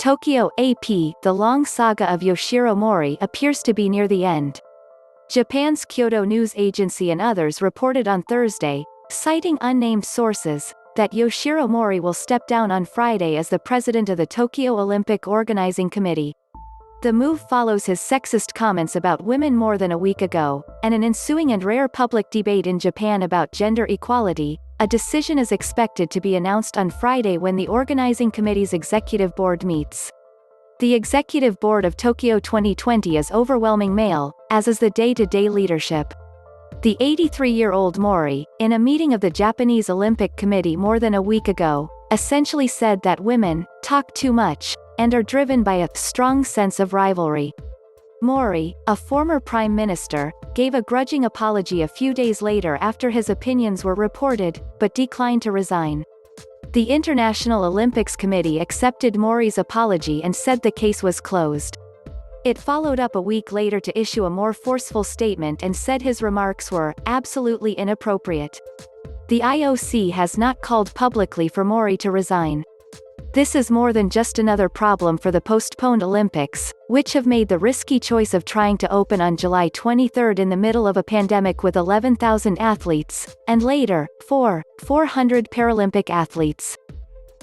Tokyo AP, the long saga of Yoshiro Mori appears to be near the end. Japan's Kyodo news agency and others reported on Thursday, citing unnamed sources, that Yoshiro Mori will step down on Friday as the president of the Tokyo Olympic Organizing Committee. The move follows his sexist comments about women more than a week ago, and an ensuing and rare public debate in Japan about gender equality. A decision is expected to be announced on Friday when the organizing committee's executive board meets. The executive board of Tokyo 2020 is overwhelming male, as is the day-to-day leadership. The 83-year-old Mori, in a meeting of the Japanese Olympic Committee more than a week ago, essentially said that women talk too much, and are driven by a strong sense of rivalry. Mori, a former prime minister, gave a grudging apology a few days later after his opinions were reported, but declined to resign. The International Olympics Committee accepted Mori's apology and said the case was closed. It followed up a week later to issue a more forceful statement and said his remarks were absolutely inappropriate. The IOC has not called publicly for Mori to resign. This is more than just another problem for the postponed Olympics, which have made the risky choice of trying to open on July 23 in the middle of a pandemic with 11,000 athletes, and later, 400 Paralympic athletes.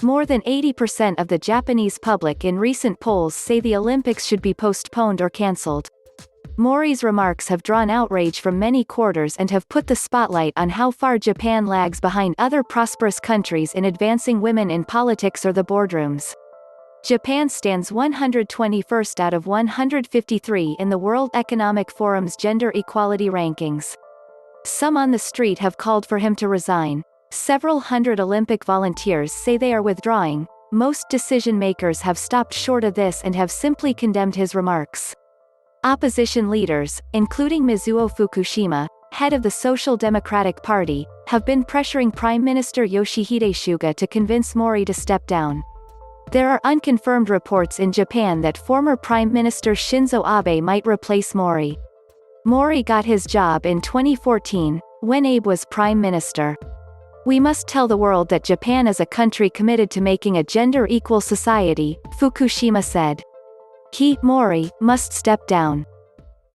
More than 80% of the Japanese public in recent polls say the Olympics should be postponed or cancelled. Mori's remarks have drawn outrage from many quarters and have put the spotlight on how far Japan lags behind other prosperous countries in advancing women in politics or the boardrooms. Japan stands 121st out of 153 in the World Economic Forum's gender equality rankings. Some on the street have called for him to resign. Several hundred Olympic volunteers say they are withdrawing. Most decision-makers have stopped short of this and have simply condemned his remarks. Opposition leaders, including Mizuho Fukushima, head of the Social Democratic Party, have been pressuring Prime Minister Yoshihide Suga to convince Mori to step down. There are unconfirmed reports in Japan that former Prime Minister Shinzo Abe might replace Mori. Mori got his job in 2014, when Abe was Prime Minister. "We must tell the world that Japan is a country committed to making a gender-equal society," Fukushima said. He, Mori, must step down.